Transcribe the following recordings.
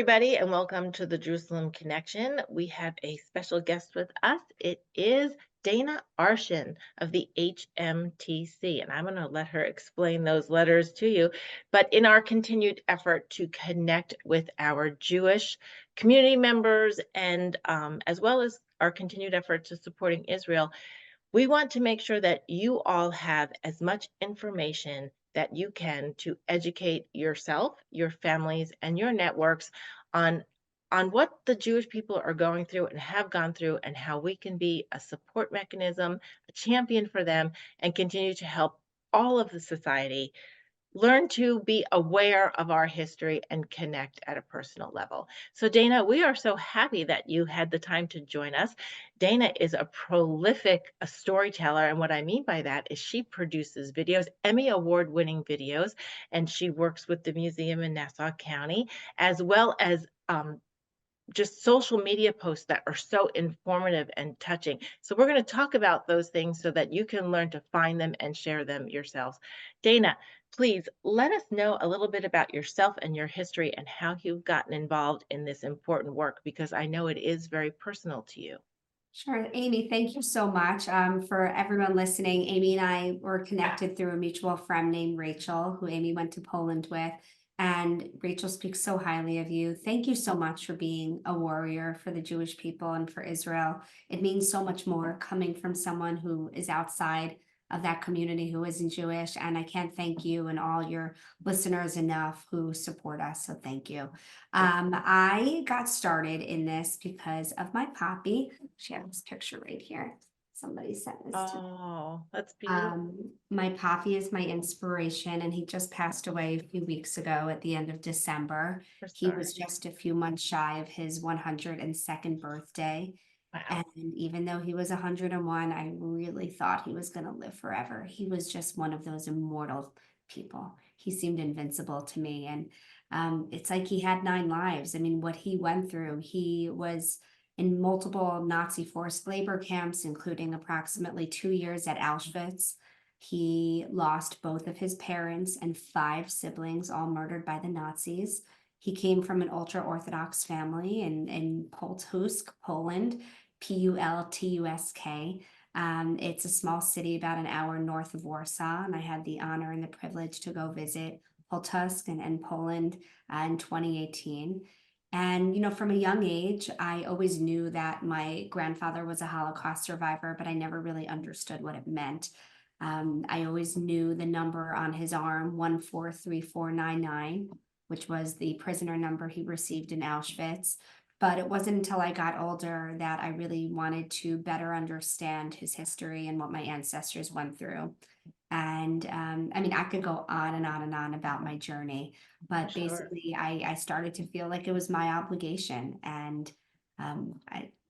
everybody, and welcome to the Jerusalem Connection. We have a special guest with us. It is Dana Arschin of the HMTC, and I'm going to let her explain those letters to you. But in our continued effort to connect with our Jewish community members and as well as our continued effort to supporting Israel, we want to make sure that you all have as much information that you can to educate yourself, your families, and your networks on what the Jewish people are going through and have gone through and how we can be a support mechanism, a champion for them, and continue to help all of the society learn to be aware of our history and connect at a personal level. So, Dana, we are so happy that you had the time to join us. Dana is a prolific storyteller. And what I mean by that is she produces videos, Emmy Award winning videos, and she works with the museum in Nassau County, as well as just social media posts that are so informative and touching. So we're going to talk about those things so that you can learn to find them and share them yourselves. Dana, please let us know a little bit about yourself and your history and how you've gotten involved in this important work, because I know it is very personal to you. Sure, Amy, thank you so much. For everyone listening, Amy and I were connected through a mutual friend named Rachel, who Amy went to Poland with. And Rachel speaks so highly of you. Thank you so much for being a warrior for the Jewish people and for Israel. It means so much more coming from someone who is outside of that community who isn't Jewish. And I can't thank you and all your listeners enough who support us. So thank you. I got started in this because of my poppy. She has this picture right here. Somebody sent this to me. Oh, that's beautiful. My poppy is my inspiration, and he just passed away a few weeks ago at the end of December. We're He was sorry. just a few months shy of his 102nd birthday. Wow. And even though he was 101, I really thought he was going to live forever. He was just one of those immortal people. He seemed invincible to me. And it's like he had 9 lives. I mean, what he went through, he was in multiple Nazi forced labor camps, including approximately 2 years at Auschwitz. He lost both of his parents and 5 siblings, all murdered by the Nazis. He came from an ultra Orthodox family in Poltusk, Poland, Pultusk. It's a small city about an hour north of Warsaw, and I had the honor and the privilege to go visit Poltusk and Poland in 2018. And, from a young age, I always knew that my grandfather was a Holocaust survivor, but I never really understood what it meant. I always knew the number on his arm, 143499, which was the prisoner number he received in Auschwitz. But it wasn't until I got older that I really wanted to better understand his history and what my ancestors went through. And I mean, I could go on and on and on about my journey, but Sure. basically, I started to feel like it was my obligation. And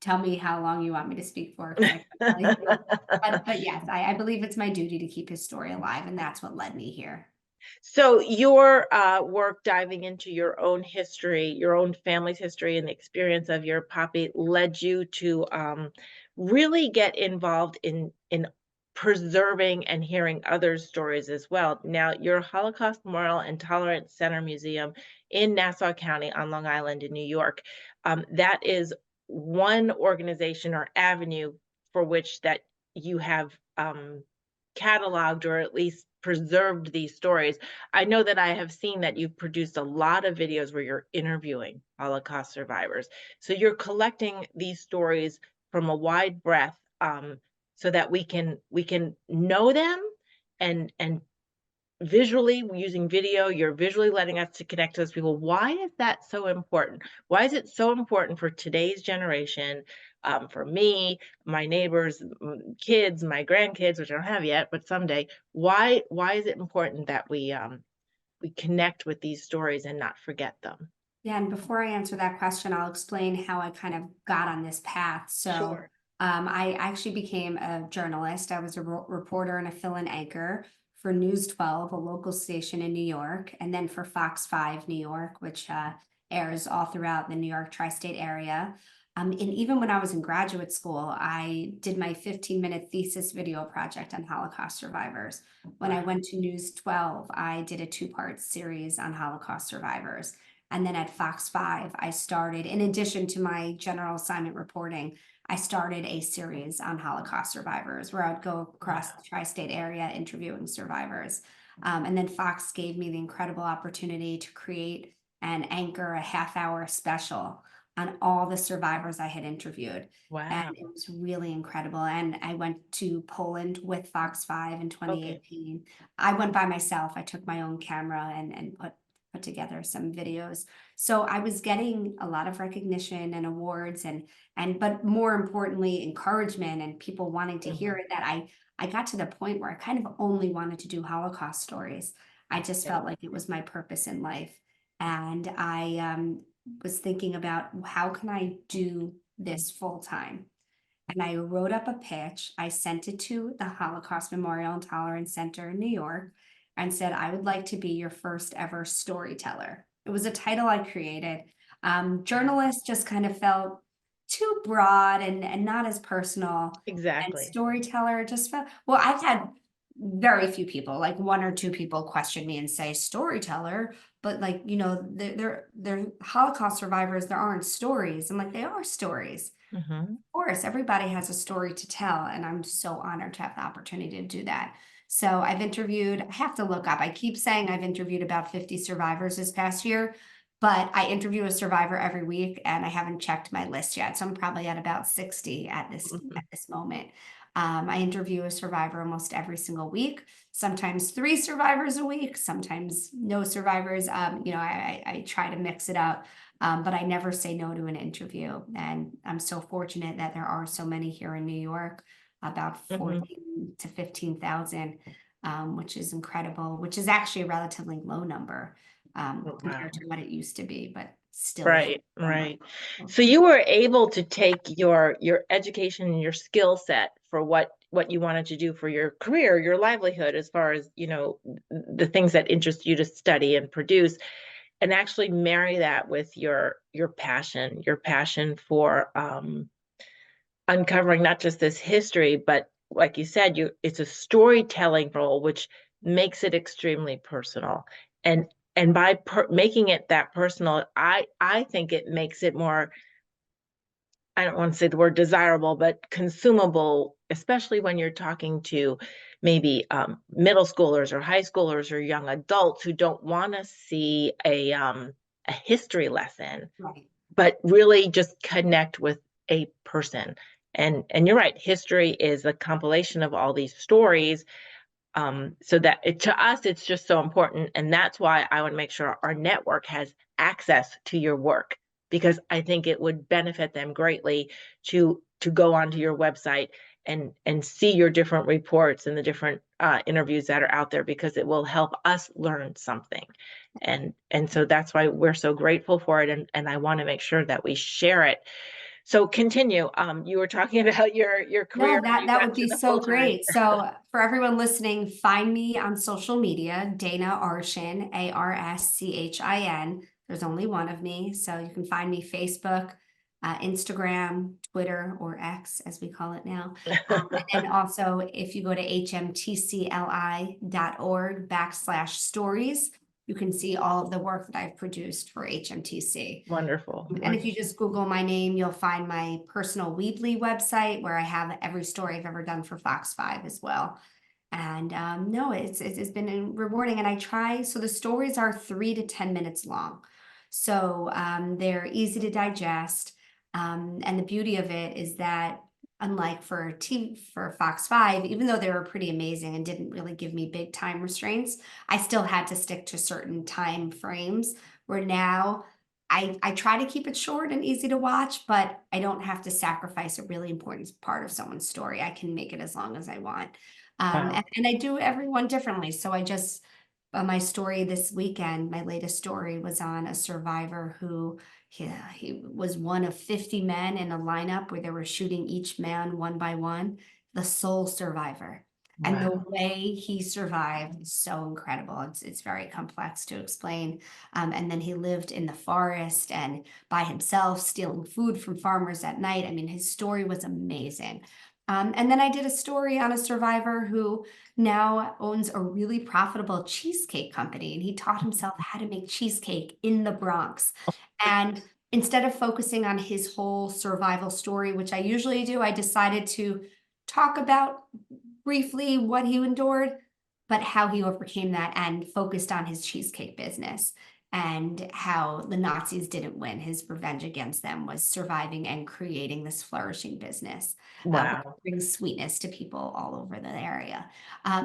tell me how long you want me to speak for, because I can tell you. But yes, I believe it's my duty to keep his story alive, and that's what led me here. So your work diving into your own history, your own family's history, and the experience of your poppy led you to really get involved in preserving and hearing others' stories as well. Now, your Holocaust Memorial and Tolerance Center Museum in Nassau County on Long Island in New York, that is one organization or avenue for which that you have cataloged or at least preserved these stories. I know that I have seen that you've produced a lot of videos where you're interviewing Holocaust survivors. So you're collecting these stories from a wide breadth, so that we can know them and visually using video, you're visually letting us to connect to those people. Why is that so important? Why is it so important for today's generation, for me, my neighbors, kids, my grandkids, which I don't have yet, but someday? Why is it important that we connect with these stories and not forget them? Yeah, and before I answer that question, I'll explain how I kind of got on this path. So, Sure. I actually became a journalist. I was a reporter and a fill-in anchor for News 12, a local station in New York, and then for Fox 5 New York, which airs all throughout the New York tri-state area. And even when I was in graduate school, I did my 15-minute thesis video project on Holocaust survivors. When I Wow. went to News 12, I did a 2-part series on Holocaust survivors. And then at Fox 5, I started, in addition to my general assignment reporting, I started a series on Holocaust survivors where I would go across Wow. the tri-state area interviewing survivors. And then Fox gave me the incredible opportunity to create and anchor a half-hour special on all the survivors I had interviewed. And Wow. it was really incredible. And I went to Poland with Fox 5 in Okay. 2018. I went by myself. I took my own camera and put together some videos. So I was getting a lot of recognition and awards and but more importantly, encouragement and people wanting to hear Mhm. it, that I got to the point where I kind of only wanted to do Holocaust stories. I just Okay. felt like it was my purpose in life. And I was thinking about, how can I do this full time? And I wrote up a pitch. I sent it to the Holocaust Memorial and Tolerance Center in New York and said, I would like to be your first ever storyteller. It was a title I created. Wow. Journalist just kind of felt too broad and not as personal. And Exactly. storyteller just felt, well, I've had very few people, like one or two people, question me and say storyteller, but like, they're Holocaust survivors. There aren't stories. I'm like, they are stories. Mhm. Course, everybody has a story to tell, and I'm so honored to have the opportunity to do that. So I've interviewed, I have to look up. I keep saying I've interviewed about 50 survivors this past year, but I interview a survivor every week and I haven't checked my list yet. So I'm probably at about 60 Mhm. at this moment. I interview a survivor almost every single week, sometimes three survivors a week, sometimes no survivors. I try to mix it up. But I never say no to an interview. And I'm so fortunate that there are so many here in New York, about Mhm. 14 to 15,000, which is incredible, which is actually a relatively low number Oh, compared wow. to what it used to be, but still a huge Right, number. right. So you were able to take your education and your skill set for what you wanted to do for your career, your livelihood, as far as, the things that interest you to study and produce, and actually marry that with your passion for uncovering not just this history, but like you said, it's a storytelling role, which makes it extremely personal. And and by making it that personal, I think it makes it more, I don't want to say the word desirable, but consumable, especially when you're talking to maybe middle schoolers or high schoolers or young adults who don't want to see a history lesson, Right. but really just connect with a person. And you're right, history is a compilation of all these stories. So that to us, it's just so important. And that's why I would make sure our network has access to your work, because I think it would benefit them greatly to go onto your website and see your different reports and the different interviews that are out there, because it will help us learn something. And so that's why we're so grateful for it. And I want to make sure that we share it. So continue. You were talking about your career No, when that you that got would to be the so full time. great. So for everyone listening, find me on social media, Dana Arschin, Arschin. There's only one of me, so you can find me Facebook, Instagram, Twitter, or X as we call it now. And then also, if you go to hmtcli.org/stories, you can see all of the work that I've produced for HMTC. Wonderful, And if you wonderful. just Google my name, you'll find my personal Weebly website where I have every story I've ever done for Fox 5 as well. And no, it's been rewarding. And I try, so the stories are 3 to 10 minutes long. So they're easy to digest. And the beauty of it is that, unlike for Fox 5, even though they were pretty amazing and didn't really give me big time restraints, I still had to stick to certain time frames, where now I try to keep it short and easy to watch, but I don't have to sacrifice a really important part of someone's story. I can make it as long as I want. Wow. And I do everyone differently. So I just, my story this weekend, my latest story was on a survivor who, he was one of 50 men in a lineup where they were shooting each man one by one, the sole survivor. And the Wow. way he survived is so incredible. It's very complex to explain. And then he lived in the forest and by himself, stealing food from farmers at night. I mean, his story was amazing. And then I did a story on a survivor who now owns a really profitable cheesecake company, and he taught himself how to make cheesecake in the Bronx. And instead of focusing on his whole survival story, which I usually do, I decided to talk about briefly what he endured, but how he overcame that and focused on his cheesecake business and how the Nazis didn't win. His revenge against them was surviving and creating this flourishing business, which Wow. brings sweetness to people all over the area.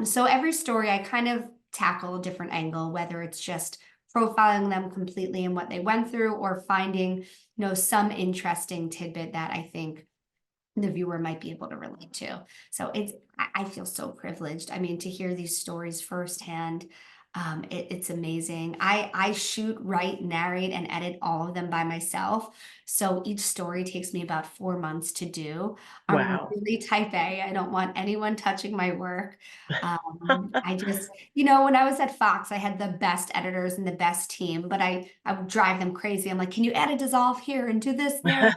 So every story I kind of tackle a different angle, whether it's just profiling them completely and what they went through, or finding, some interesting tidbit that I think the viewer might be able to relate to. So I feel so privileged. I mean, to hear these stories firsthand, it's amazing. I shoot, write, narrate, and edit all of them by myself. So each story takes me about 4 months to do. I'm Wow. really type A. I don't want anyone touching my work. I just, when I was at Fox, I had the best editors and the best team, but I would drive them crazy. I'm like, can you add a dissolve here and do this and there?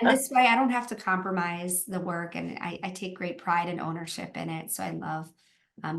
And this way I don't have to compromise the work, and I take great pride and ownership in it. So I love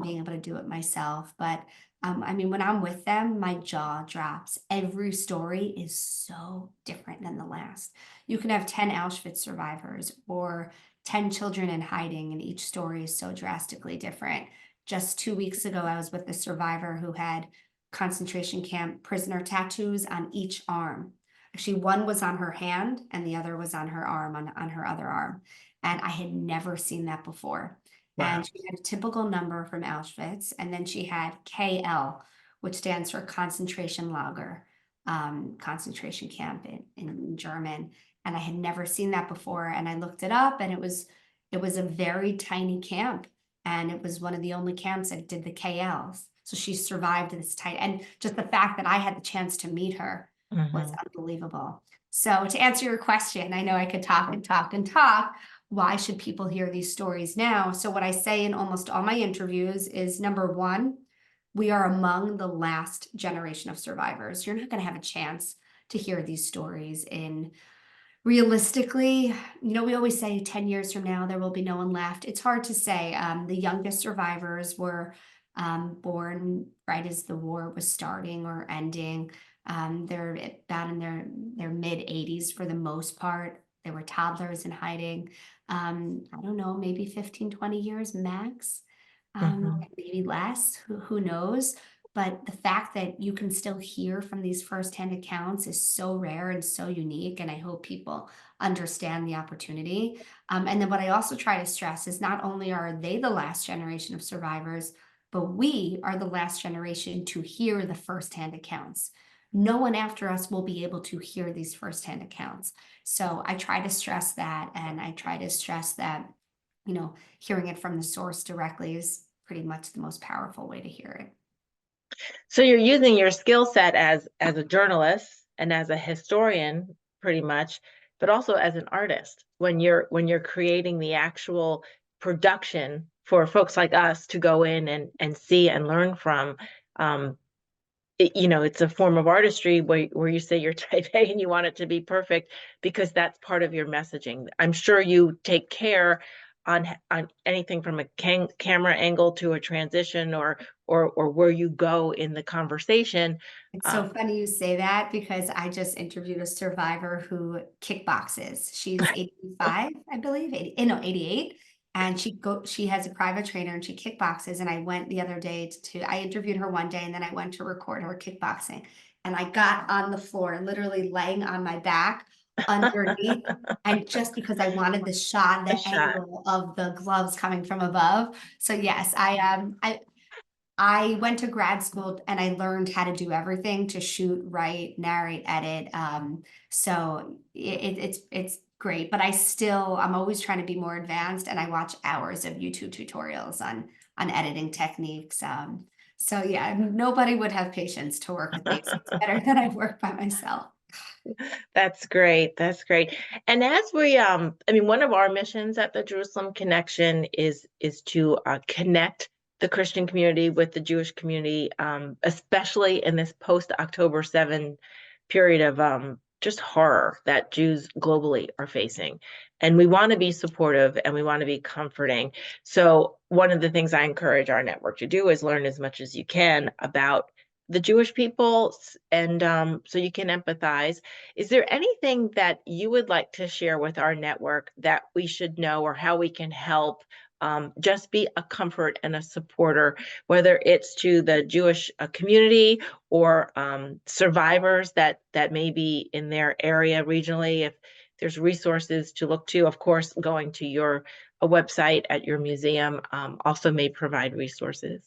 being able to do it myself. But I mean, when I'm with them, my jaw drops. Every story is so different than the last. You can have 10 Auschwitz survivors or 10 children in hiding, and each story is so drastically different. Just 2 weeks ago, I was with a survivor who had concentration camp prisoner tattoos on each arm. Actually, one was on her hand and the other was on her arm, on her other arm. And I had never seen that before. And Wow. she had a typical number from Auschwitz. And then she had KL, which stands for concentration lager, concentration camp in German. And I had never seen that before. And I looked it up, and it was a very tiny camp. And it was one of the only camps that did the KLs. So she survived this tight. And just the fact that I had the chance to meet her was Mhm. unbelievable. So to answer your question, I know I could talk and talk and talk. Why should people hear these stories now? So what I say in almost all my interviews is, number one, we are among the last generation of survivors. You're not going to have a chance to hear these stories in, realistically, we always say 10 years from now, there will be no one left. It's hard to say. The youngest survivors were born right as the war was starting or ending. They're about in their mid 80s for the most part. They were toddlers in hiding. I don't know, maybe 15, 20 years max, Mhm. maybe less, who knows? But the fact that you can still hear from these firsthand accounts is so rare and so unique. And I hope people understand the opportunity. And then what I also try to stress is, not only are they the last generation of survivors, but we are the last generation to hear the firsthand accounts. No one after us will be able to hear these firsthand accounts. So I try to stress that. And I try to stress that, hearing it from the source directly is pretty much the most powerful way to hear it. So you're using your skill set as a journalist and as a historian, pretty much, but also as an artist when you're creating the actual production for folks like us to go in and see and learn from. Um, it's a form of artistry where you say you're type A and you want it to be perfect because that's part of your messaging. I'm sure you take care on anything from a camera angle to a transition or where you go in the conversation. It's so Um, funny you say that, because I just interviewed a survivor who kickboxes. She's 85, I believe, 80, no, 88. And she has a private trainer and she kickboxes. And I went the other day I interviewed her one day, and then I went to record her kickboxing. And I got on the floor, literally laying on my back underneath. And just because I wanted the shot, a the shot. angle of the gloves coming from above. So yes, I went to grad school and I learned how to do everything: to shoot, write, narrate, edit. So it's great, but I'm always trying to be more advanced, and I watch hours of YouTube tutorials on editing techniques. So yeah, nobody would have patience to work with me. So it's better that I work by myself. That's great. That's great. And as I mean, one of our missions at the Jerusalem Connection is to connect the Christian community with the Jewish community, especially in this post-October 7 period of just horror that Jews globally are facing. And we want to be supportive and we want to be comforting. So one of the things I encourage our network to do is learn as much as you can about the Jewish people, and so you can empathize. Is there anything that you would like to share with our network that we should know, or how we can help just be a comfort and a supporter, whether it's to the Jewish community or survivors that may be in their area regionally? If there's resources to look to, of course, going to your a website at your museum also may provide resources.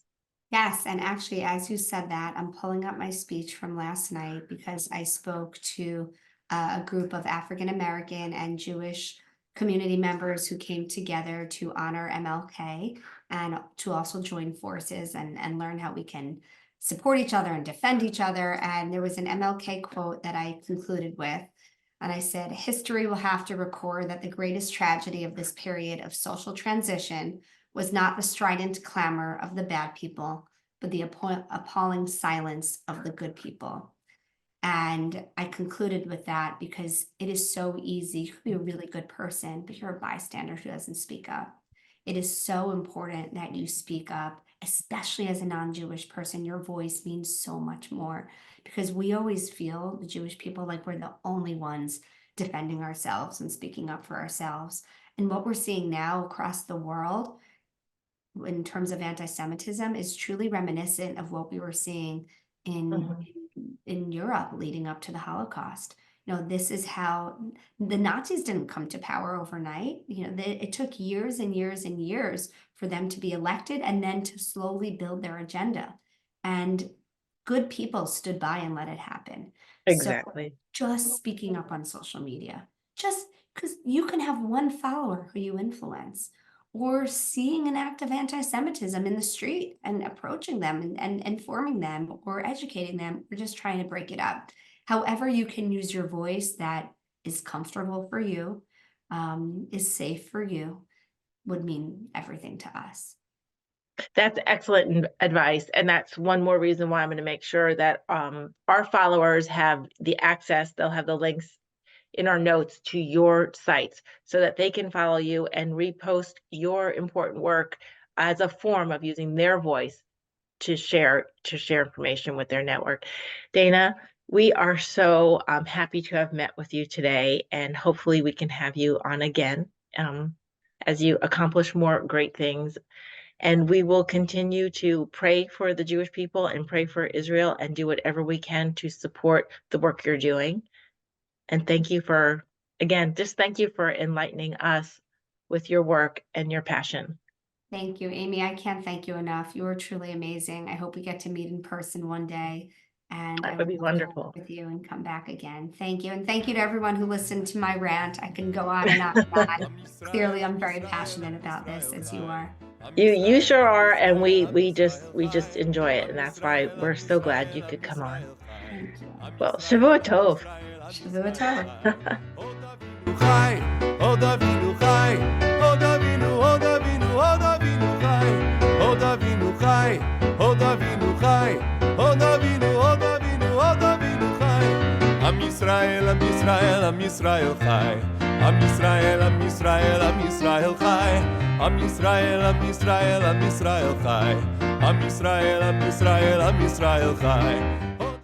Yes, and actually, as you said that, I'm pulling up my speech from last night because I spoke to a group of African American and Jewish community members who came together to honor MLK and to also join forces and learn how we can support each other and defend each other. And there was an MLK quote that I concluded with. And I said, history will have to record that the greatest tragedy of this period of social transition was not the strident clamor of the bad people, but the appalling silence of the good people. And I concluded with that because it is so easy. You could be a really good person, but you're a bystander who doesn't speak up. It is so important that you speak up, especially as a non-Jewish person. Your voice means so much more because we always feel, the Jewish people, like we're the only ones defending ourselves and speaking up for ourselves. And what we're seeing now across the world in terms of anti-Semitism is truly reminiscent of what we were seeing in Mhm. in Europe leading up to the Holocaust. You know, this is how the Nazis didn't come to power overnight. You know, it took years and years and years for them to be elected and then to slowly build their agenda. And good people stood by and let it happen. So Exactly. just speaking up on social media, just because you can have one follower who you influence, or seeing an act of anti-Semitism in the street and approaching them and informing them or educating them, or just trying to break it up. However, you can use your voice that is comfortable for you, is safe for you, would mean everything to us. That's excellent advice. And that's one more reason why I'm going to make sure that our followers have the access, they'll have the links in our notes to your sites so that they can follow you and repost your important work as a form of using their voice to share information with their network. Dana, we are so happy to have met with you today, and hopefully we can have you on again as you accomplish more great things. And we will continue to pray for the Jewish people and pray for Israel and do whatever we can to support the work you're doing. And thank you for, again, just thank you for enlightening us with your work and your passion. Thank you, Amy. I can't thank you enough. You are truly amazing. I hope we get to meet in person one day, and I That would would be love to work wonderful. with you and come back again. Thank you. And thank you to everyone who listened to my rant. I can go on and on and on. Clearly, I'm very passionate about this, as you are. You sure are, and we just enjoy it, and that's why we're so glad you could come on. Thank you. Well, Shavua Tov. Shavua Tov. חי, עוד אבינו חי, עוד אבינו, עוד אבינו, עוד אבינו חי, עוד אבינו חי, עוד אבינו חי, עוד אבינו, עוד אבינו, עוד אבינו חי. עם ישראל, עם ישראל, עם ישראל חי. עם ישראל, עם ישראל, עם ישראל חי. עם ישראל, עם ישראל, עם ישראל חי. עם ישראל, עם ישראל, עם ישראל חי.